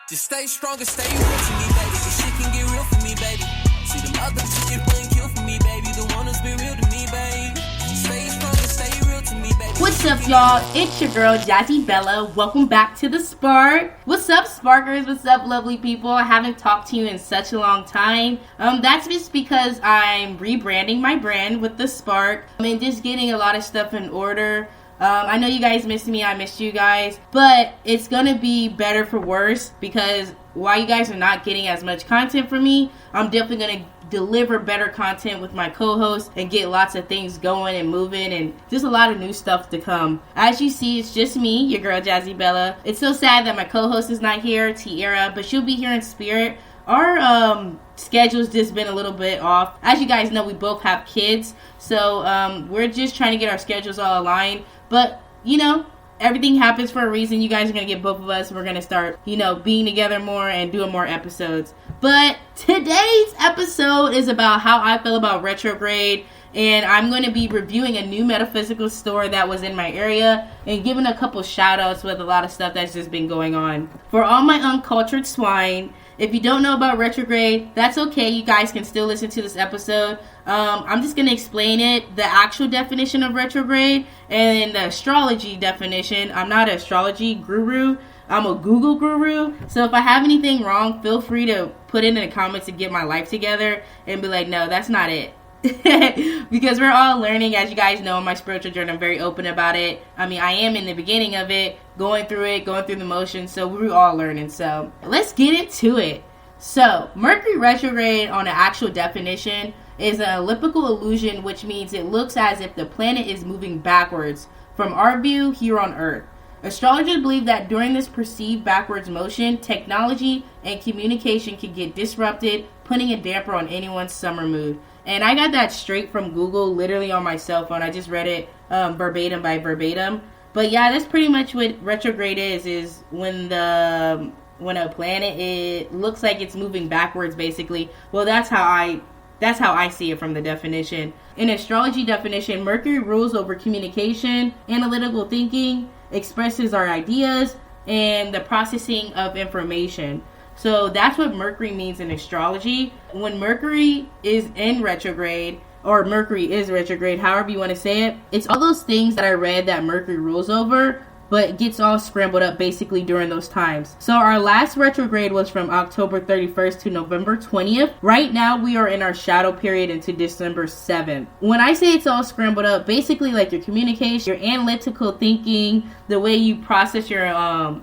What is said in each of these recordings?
Just stay strong and stay real to me, baby. This shit can get real for me, baby. See them other chickens playing kill for me, baby. The one that's been real to me, baby. Stay strong and stay real to me, baby. What's up, y'all? It's your girl, JazzYbella. Welcome back to The Spark. What's up, Sparkers? What's up, lovely people? I haven't talked to you in such a long time. That's just because I'm rebranding my brand with The Spark. And just getting a lot of stuff in order. I know you guys missed me. I missed you guys. But it's going to be better for worse because while you guys are not getting as much content from me, I'm definitely going to deliver better content with my co-host and get lots of things going and moving and just a lot of new stuff to come. As you see, it's just me, your girl JazzYbella. It's so sad that my co-host is not here, Tiara, but she'll be here in spirit. Our schedule's just been a little bit off. As you guys know, we both have kids, so we're just trying to get our schedules all aligned. But, you know, everything happens for a reason. You guys are going to get both of us. We're going to start, you know, being together more and doing more episodes. But today's episode is about how I feel about retrograde. And I'm going to be reviewing a new Metaphysical Store that was in my area and giving a couple shout outs with a lot of stuff that's just been going on. For all my uncultured swine, if you don't know about retrograde, that's okay. You guys can still listen to this episode. I'm just going to explain it, the actual definition of retrograde, and the astrology definition. I'm not an astrology guru. I'm a Google guru. So if I have anything wrong, feel free to put it in the comments to get my life together and be like, no, that's not it. Because we're all learning. As you guys know, in my spiritual journey, I'm very open about it. I mean, I am in the beginning of it, going through the motions, so we're all learning. So let's get into it. So Mercury retrograde, on an actual definition, is an elliptical illusion, which means it looks as if the planet is moving backwards from our view here on Earth. Astrologers believe that during this perceived backwards motion, technology and communication can get disrupted, putting a damper on anyone's summer mood. And I got that straight from Google, literally on my cell phone. I just read it verbatim by verbatim. But yeah, that's pretty much what retrograde is when a planet looks like it's moving backwards, basically. Well, that's how I see it from the definition. In astrology definition, Mercury rules over communication, analytical thinking, expresses our ideas, and the processing of information. So that's what Mercury means in astrology. When Mercury is in retrograde, or Mercury is retrograde, however you want to say it, it's all those things that I read that Mercury rules over, but gets all scrambled up basically during those times. So our last retrograde was from October 31st to November 20th. Right now we are in our shadow period into December 7th. When I say it's all scrambled up, basically like your communication, your analytical thinking, the way you process your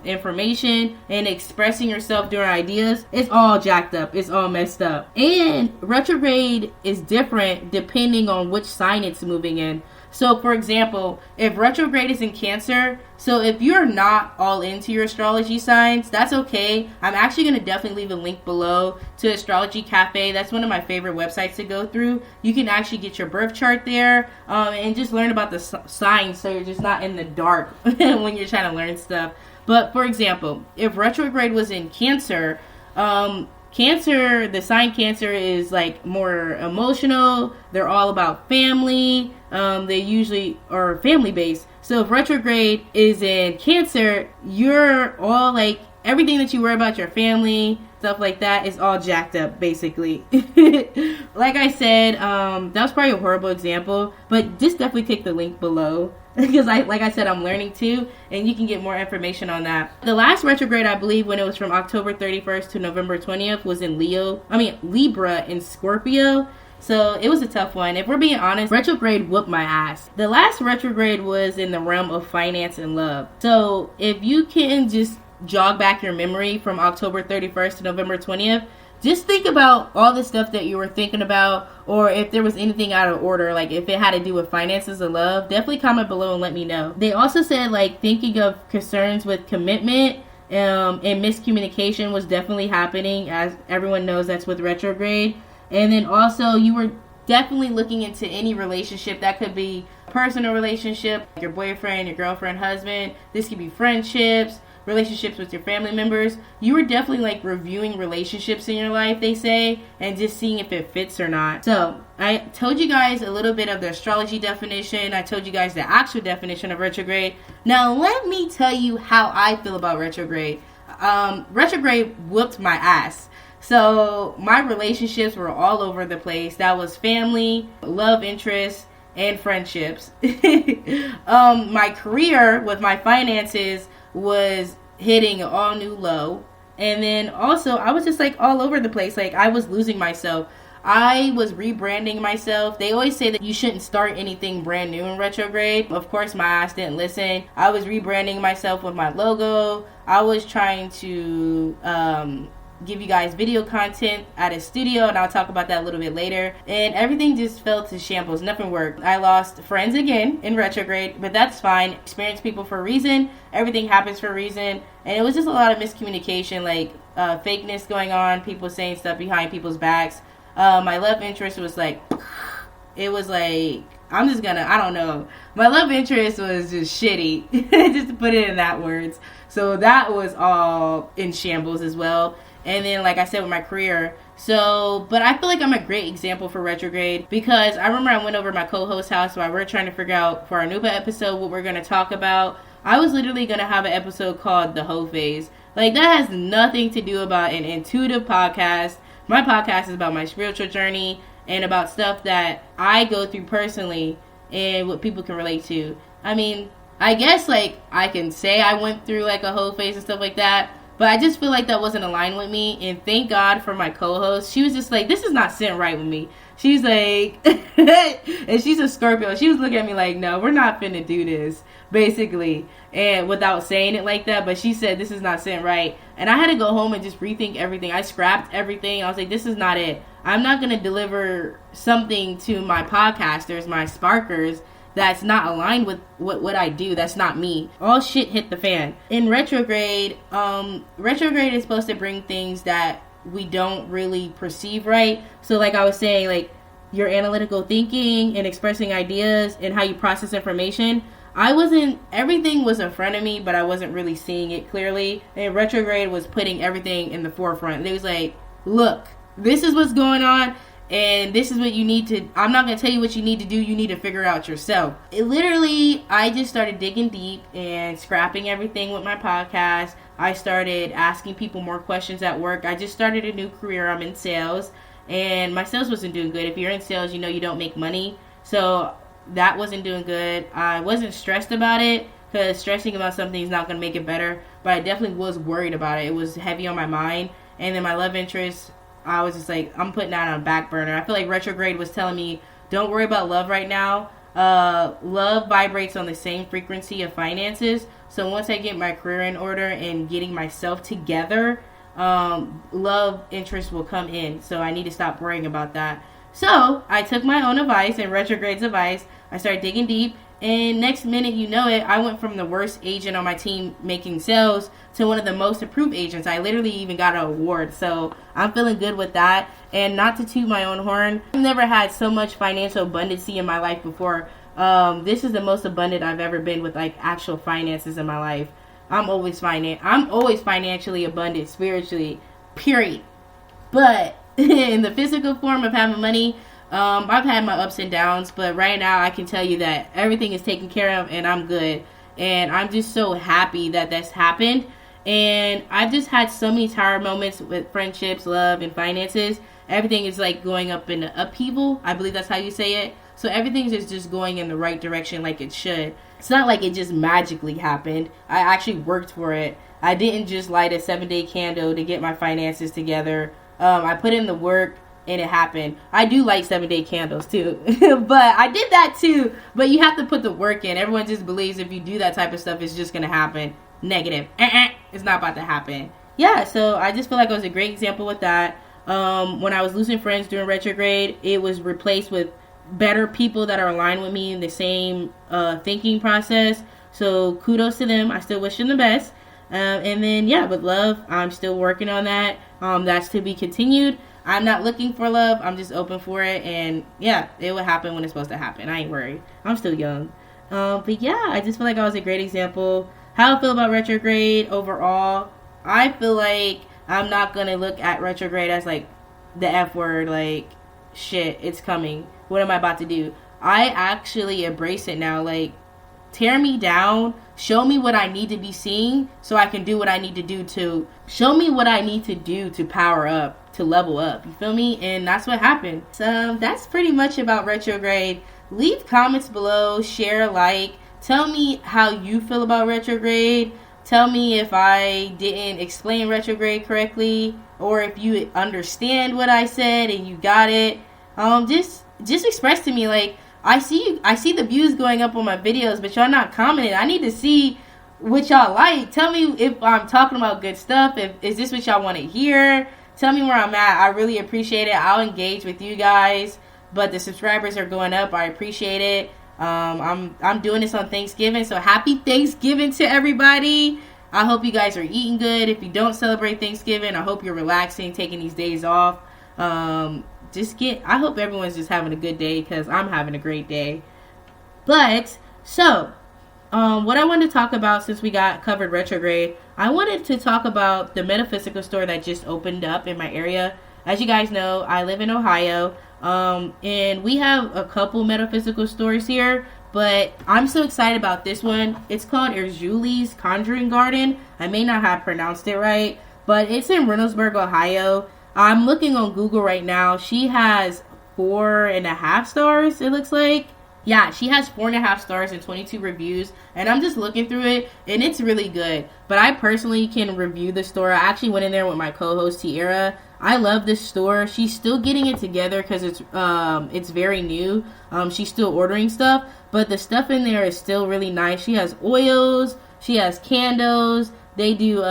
information and expressing yourself during ideas, it's all jacked up. It's all messed up. And retrograde is different depending on which sign it's moving in. So, for example, if retrograde is in Cancer, so if you're not all into your astrology signs, that's okay. I'm actually going to definitely leave a link below to Astrology Cafe. That's one of my favorite websites to go through. You can actually get your birth chart there and just learn about the signs so you're just not in the dark when you're trying to learn stuff. But, for example, if retrograde was in Cancer, Cancer, the sign Cancer is like more emotional. They're all about family. They usually are family based. So if retrograde is in Cancer, you're all like everything that you worry about your family, stuff like that is all jacked up basically. Like I said, that was probably a horrible example, but just definitely click the link below. Because like I said, I'm learning too, and you can get more information on that. The last retrograde, I believe, when it was from October 31st to November 20th, was in Libra and Scorpio. So it was a tough one. If we're being honest, retrograde whooped my ass. The last retrograde was in the realm of finance and love. So if you can just jog back your memory from October 31st to November 20th, just think about all the stuff that you were thinking about, or if there was anything out of order, like if it had to do with finances or love, definitely comment below and let me know. They also said like thinking of concerns with commitment and miscommunication was definitely happening. As everyone knows, that's with retrograde. And then also you were definitely looking into any relationship. That could be a personal relationship, your boyfriend, your girlfriend, husband. This could be friendships, relationships with your family members. You were definitely like reviewing relationships in your life, they say, and just seeing if it fits or not. So I told you guys a little bit of the astrology definition. I told you guys the actual definition of retrograde. Now let me tell you how I feel about retrograde. retrograde whooped my ass. So my relationships were all over the place. That was family, love interests, and friendships. My career with my finances was hitting an all new low. And then also I was just like all over the place. Like I was losing myself. I was rebranding myself. They always say that you shouldn't start anything brand new in retrograde. Of course, my ass didn't listen. I was rebranding myself with my logo. I was trying to give you guys video content at a studio, and I'll talk about that a little bit later. And everything just fell to shambles. Nothing worked. I lost friends again in retrograde, but that's fine. Experience people for a reason. Everything happens for a reason. And it was just a lot of miscommunication, like fakeness going on, people saying stuff behind people's backs. My love interest was like, it was like, I don't know. My love interest was just shitty, just to put it in that words. So that was all in shambles as well. And then, like I said, with my career. So, but I feel like I'm a great example for retrograde because I remember I went over to my co-host's house while we're trying to figure out for our new episode what we're going to talk about. I was literally going to have an episode called The Hoe Phase. Like, that has nothing to do about an intuitive podcast. My podcast is about my spiritual journey and about stuff that I go through personally and what people can relate to. I mean, I guess, like, I can say I went through, like, a hoe phase and stuff like that, but I just feel like that wasn't aligned with me. And thank God for my co-host. She was just like, this is not sitting right with me. She's like, and she's a Scorpio. She was looking at me like, no, we're not finna do this, basically. And without saying it like that, but she said, this is not sitting right. And I had to go home and just rethink everything. I scrapped everything. I was like, this is not it. I'm not going to deliver something to my podcasters, my sparkers, that's not aligned with what I do. That's not me. All shit hit the fan. In retrograde, retrograde is supposed to bring things that we don't really perceive right. So like I was saying, like your analytical thinking and expressing ideas and how you process information. Everything was in front of me, but I wasn't really seeing it clearly. And retrograde was putting everything in the forefront. It was like, look, this is what's going on. And this is what you need to, I'm not going to tell you what you need to do. You need to figure out yourself. I just started digging deep and scrapping everything with my podcast. I started asking people more questions at work. I just started a new career. I'm in sales. And my sales wasn't doing good. If you're in sales, you know you don't make money. So that wasn't doing good. I wasn't stressed about it because stressing about something is not going to make it better. But I definitely was worried about it. It was heavy on my mind. And then my love interest, I was just like, I'm putting that on a back burner. I feel like retrograde was telling me, don't worry about love right now. Love vibrates on the same frequency of finances. So once I get my career in order and getting myself together, love interest will come in. So I need to stop worrying about that. So I took my own advice and retrograde's advice. I started digging deep. And next minute, you know it, I went from the worst agent on my team making sales to one of the most approved agents. I literally even got an award. So I'm feeling good with that. And not to toot my own horn, I've never had so much financial abundancy in my life before. This is the most abundant I've ever been with like actual finances in my life. I'm always financially abundant spiritually, period. But in the physical form of having money, I've had my ups and downs, but right now I can tell you that everything is taken care of and I'm good. And I'm just so happy that that's happened. And I've just had so many tired moments with friendships, love, and finances. Everything is like going up in the upheaval. I believe that's how you say it. So everything is just going in the right direction like it should. It's not like it just magically happened. I actually worked for it. I didn't just light a 7-day candle to get my finances together. I put in the work. And it happened. I do like 7-day candles too. But I did that too. But you have to put the work in. Everyone just believes if you do that type of stuff, it's just going to happen. Negative. It's not about to happen. Yeah, so I just feel like I was a great example with that. When I was losing friends during retrograde, it was replaced with better people that are aligned with me in the same thinking process. So kudos to them. I still wish them the best. And then, yeah, with love, I'm still working on that. That's to be continued. I'm not looking for love. I'm just open for it. And, yeah, it will happen when it's supposed to happen. I ain't worried. I'm still young. But, yeah, I just feel like I was a great example. How I feel about retrograde overall, I feel like I'm not going to look at retrograde as, like, the F word. Like, shit, it's coming. What am I about to do? I actually embrace it now. Like, tear me down, show me what I need to be seeing so I can do what I need to do to show me what I need to do to power up, to level up. You feel me? And that's what happened. So that's pretty much about retrograde. Leave comments below, share, like, tell me how you feel about retrograde. Tell me if I didn't explain retrograde correctly, or if you understand what I said and you got it. Just express to me, like, I see the views going up on my videos, but y'all not commenting. I need to see what y'all like. Tell me if I'm talking about good stuff. Is this what y'all want to hear? Tell me where I'm at. I really appreciate it. I'll engage with you guys. But the subscribers are going up. I appreciate it. I'm doing this on Thanksgiving, so happy Thanksgiving to everybody. I hope you guys are eating good. If you don't celebrate Thanksgiving, I hope you're relaxing, taking these days off. I hope everyone's just having a good day, because I'm having a great day. But, so, what I wanted to talk about, since we got covered retrograde, I wanted to talk about the Metaphysical Store that just opened up in my area. As you guys know, I live in Ohio, and we have a couple metaphysical stores here, but I'm so excited about this one. It's called Erzuli's Conjuring Garden. I may not have pronounced it right, but it's in Reynoldsburg, Ohio. I'm looking on Google right now. She has 4.5 stars, it looks like. Yeah, she has 4.5 stars and 22 reviews, and I'm just looking through it, and it's really good. But I personally can review the store. I actually went in there with my co-host Tiara. I love this store. She's still getting it together because it's very new. She's still ordering stuff, but the stuff in there is still really nice. She has oils, she has candles. They do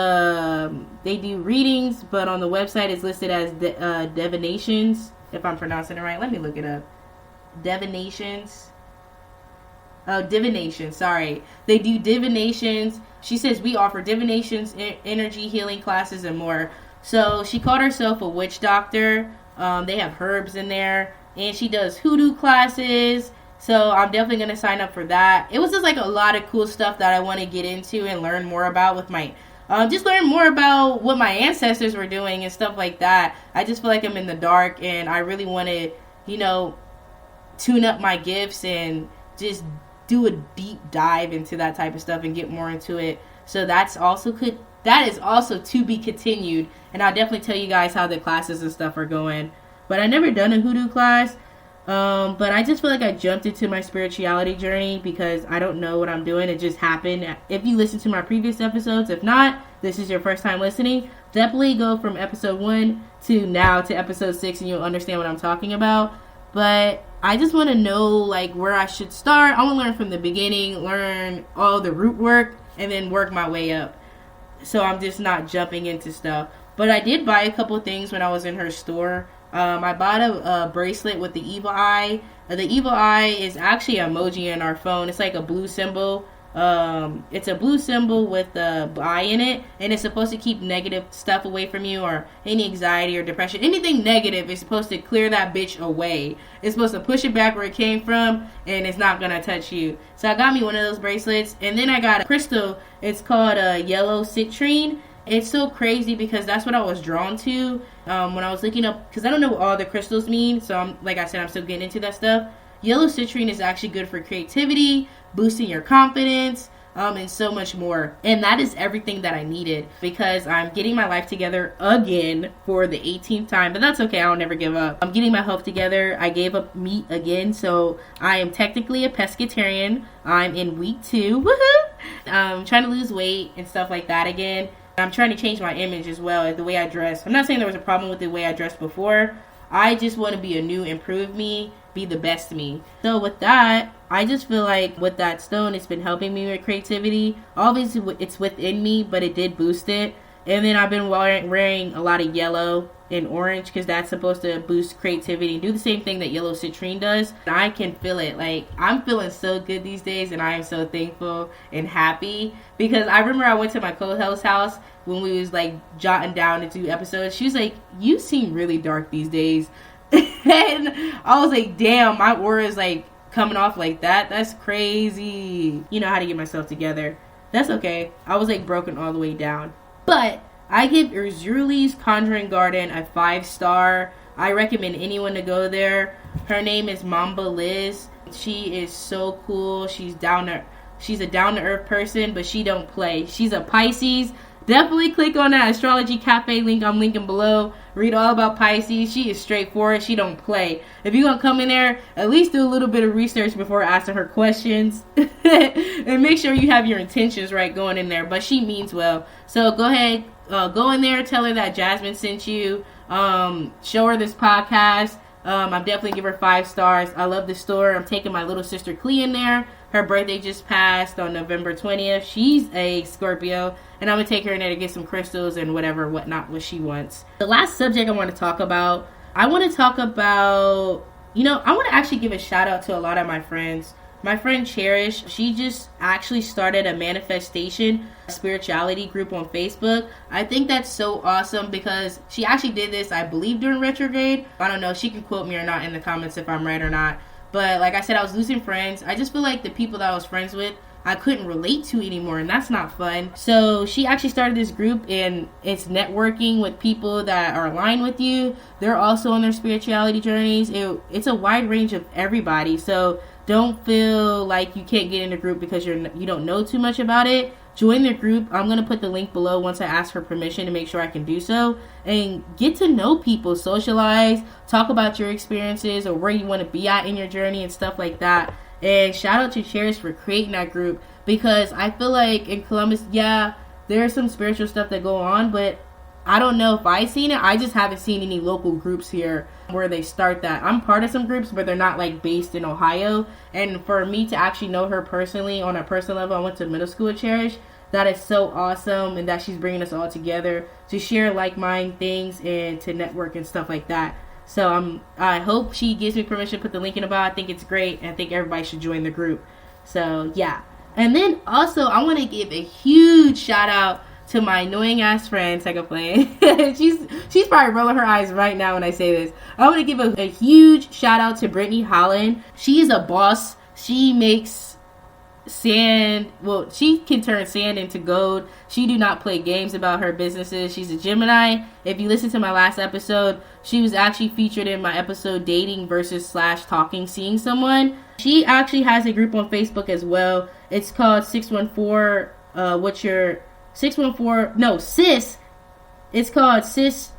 readings, but on the website it's listed as divinations. If I'm pronouncing it right, let me look it up. Divinations. Oh, divination, sorry. They do divinations. She says we offer divinations, energy healing classes, and more. So she called herself a witch doctor. They have herbs in there. And she does hoodoo classes. So I'm definitely going to sign up for that. It was just like a lot of cool stuff that I want to get into and learn more about with my... just learn more about what my ancestors were doing and stuff like that. I just feel like I'm in the dark, and I really want to, tune up my gifts and just do a deep dive into that type of stuff and get more into it. So that is also to be continued, and I'll definitely tell you guys how the classes and stuff are going. But I never done a hoodoo class, but I just feel like I jumped into my spirituality journey because I don't know what I'm doing. It just happened. If you listen to my previous episodes, if not, this is your first time listening, definitely go from episode 1 to now to episode 6 and you'll understand what I'm talking about. But I just want to know, like, where I should start. I want to learn from the beginning, learn all the root work, and then work my way up. So I'm just not jumping into stuff. But I did buy a couple things when I was in her store. I bought a bracelet with the evil eye. The evil eye is actually an emoji in our phone. It's like a blue symbol. It's a blue symbol with the eye in it, and it's supposed to keep negative stuff away from you, or any anxiety or depression. Anything negative is supposed to clear that bitch away. It's supposed to push it back where it came from, and it's not gonna touch you. So I got me one of those bracelets, and then I got a crystal. It's called a yellow citrine. It's so crazy because that's what I was drawn to when I was looking up, because I don't know what all the crystals mean. So like I said, I'm still getting into that stuff. Yellow citrine is actually good for creativity, boosting your confidence, and so much more. And that is everything that I needed, because I'm getting my life together again for the 18th time. But that's okay, I'll never give up. I'm getting my health together. I gave up meat again, so I am technically a pescatarian. I'm in week 2. Woohoo! I'm trying to lose weight and stuff like that again. I'm trying to change my image as well, the way I dress. I'm not saying there was a problem with the way I dressed before. I just want to be a new, improved me, be the best me. So with that, I just feel like with that stone, it's been helping me with creativity. Obviously, it's within me, but it did boost it. And then I've been wearing a lot of yellow and orange, because that's supposed to boost creativity and do the same thing that yellow citrine does. I can feel it. Like, I'm feeling so good these days, and I am so thankful and happy, because I remember I went to my co-host's house when we was like jotting down into episodes. She was like, "You seem really dark these days." And I was like, damn, my aura is like coming off like that. That's crazy. You know how to get myself together. That's okay. I was like broken all the way down. But I give Erzuli's Conjuring Garden a 5-star. I recommend anyone to go there. Her name is Mamba Liz. She is so cool. She's down She's a down-to-earth person, but she don't play. She's a Pisces. Definitely click on that Astrology Cafe link I'm linking below. Read all about Pisces. She is straightforward. She don't play. If you're going to come in there, at least do a little bit of research before asking her questions. And make sure you have your intentions right going in there. But she means well. So go ahead, go in there. Tell her that Jasmine sent you. Show her this podcast. I'm definitely give her 5 stars. I love the store. I'm taking my little sister Clea in there. Her birthday just passed on November 20th. She's a Scorpio. And I'm going to take her in there to get some crystals and whatnot, what she wants. The last subject I want to talk about, I want to actually give a shout out to a lot of my friends. My friend Cherish, she just actually started a manifestation spirituality group on Facebook. I think that's so awesome because she actually did this, I believe, during retrograde. I don't know, she can quote me or not in the comments if I'm right or not. But like I said, I was losing friends. I just feel like the people that I was friends with, I couldn't relate to anymore, and that's not fun. So she actually started this group, and it's networking with people that are aligned with you. They're also on their spirituality journeys. It's a wide range of everybody. So don't feel like you can't get in the group because you don't know too much about it. Join the group. I'm going to put the link below once I ask for permission to make sure I can do so. And get to know people, socialize, talk about your experiences or where you want to be at in your journey and stuff like that. And shout out to Cherish for creating that group, because I feel like in Columbus, yeah, there's some spiritual stuff that go on, but I don't know if I've seen it. I just haven't seen any local groups here where they start that. I'm part of some groups, but they're not like based in Ohio. And for me to actually know her personally on a personal level, I went to middle school with Cherish. That is so awesome, and that she's bringing us all together to share like-minded things and to network and stuff like that. So I hope she gives me permission to put the link in the bio. I think it's great, and I think everybody should join the group. So yeah. And then also I want to give a huge shout out to my annoying ass friend Second Flame. she's probably rolling her eyes right now when I say this. I want to give a huge shout out to Brittany Holland. She is a boss. She makes sand, well, she can turn sand into gold. She do not play games about her businesses. She's a Gemini. If you listen to my last episode, she was actually featured in my episode Dating versus / Talking Seeing Someone. She actually has a group on Facebook as well. It's called 614 sis. It's called sis.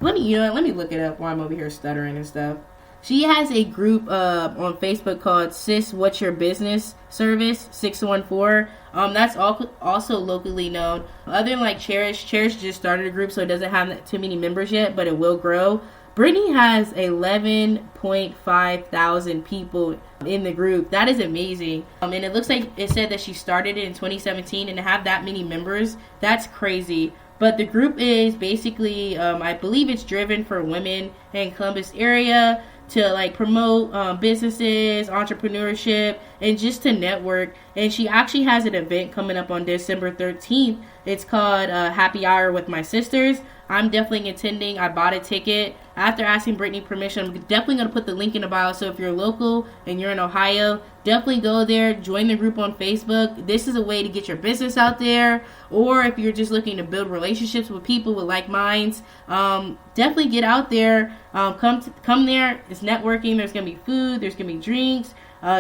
Let me look it up while I'm over here stuttering and stuff. She has a group on Facebook called Sis What's Your Business Service 614. That's also locally known. Other than like Cherish just started a group, so it doesn't have too many members yet, but it will grow. Brittany has 11.5 thousand people in the group. That is amazing. And it looks like it said that she started it in 2017, and to have that many members, that's crazy. But the group is basically, I believe it's driven for women in Columbus area to like promote businesses, entrepreneurship, and just to network. And she actually has an event coming up on December 13th. It's called Happy Hour with My Sisters. I'm definitely attending. I bought a ticket. After asking Brittany permission, I'm definitely going to put the link in the bio. So if you're local and you're in Ohio, definitely go there. Join the group on Facebook. This is a way to get your business out there. Or if you're just looking to build relationships with people with like minds, definitely get out there. Come there. It's networking. There's going to be food. There's going to be drinks.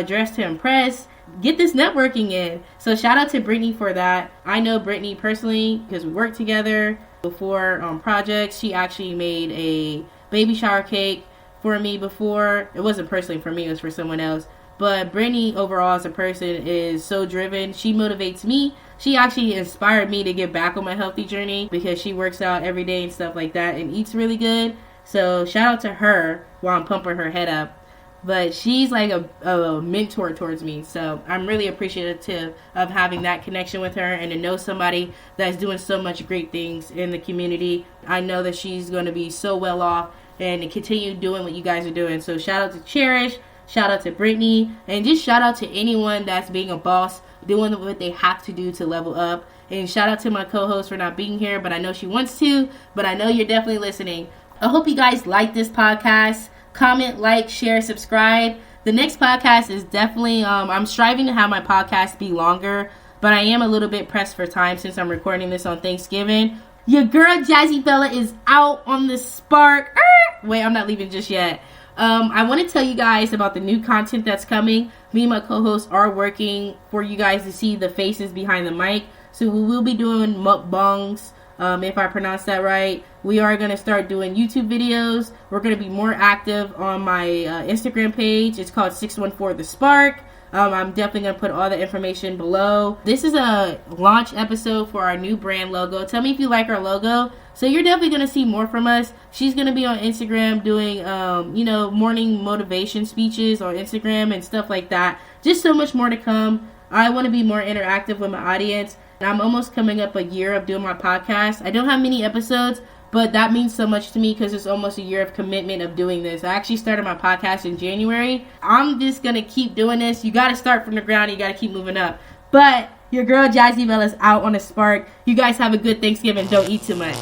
Dress to impress. Get this networking in. So shout out to Brittany for that. I know Brittany personally because we worked together before projects. She actually made a baby shower cake for me before. It wasn't personally for me, it was for someone else. But Brittany overall as a person is so driven. She motivates me. She actually inspired me to get back on my healthy journey because she works out every day and stuff like that and eats really good. So shout out to her while I'm pumping her head up. But she's like a mentor towards me. So I'm really appreciative of having that connection with her and to know somebody that's doing so much great things in the community. I know that she's going to be so well off and to continue doing what you guys are doing. So shout out to Cherish, shout out to Brittany, and just shout out to anyone that's being a boss, doing what they have to do to level up. And shout out to my co-host for not being here, but I know she wants to, but I know you're definitely listening. I hope you guys like this podcast. Comment, like, share, subscribe. The next podcast is definitely, I'm striving to have my podcast be longer, but I am a little bit pressed for time since I'm recording this on Thanksgiving. Your girl JazzYbella is out on the spark. Wait, I'm not leaving just yet. I want to tell you guys about the new content that's coming. Me and my co-hosts are working for you guys to see the faces behind the mic. So we will be doing mukbangs, if I pronounce that right. We are going to start doing YouTube videos. We're going to be more active on my Instagram page. It's called 614 The Spark. I'm definitely going to put all the information below. This is a launch episode for our new brand logo. Tell me if you like our logo. So you're definitely going to see more from us. She's going to be on Instagram doing, morning motivation speeches on Instagram and stuff like that. Just so much more to come. I want to be more interactive with my audience. I'm almost coming up a year of doing my podcast. I don't have many episodes, but that means so much to me because it's almost a year of commitment of doing this. I actually started my podcast in January. I'm just going to keep doing this. You got to start from the ground. You got to keep moving up. But your girl JazzYbella is out on a spark. You guys have a good Thanksgiving. Don't eat too much.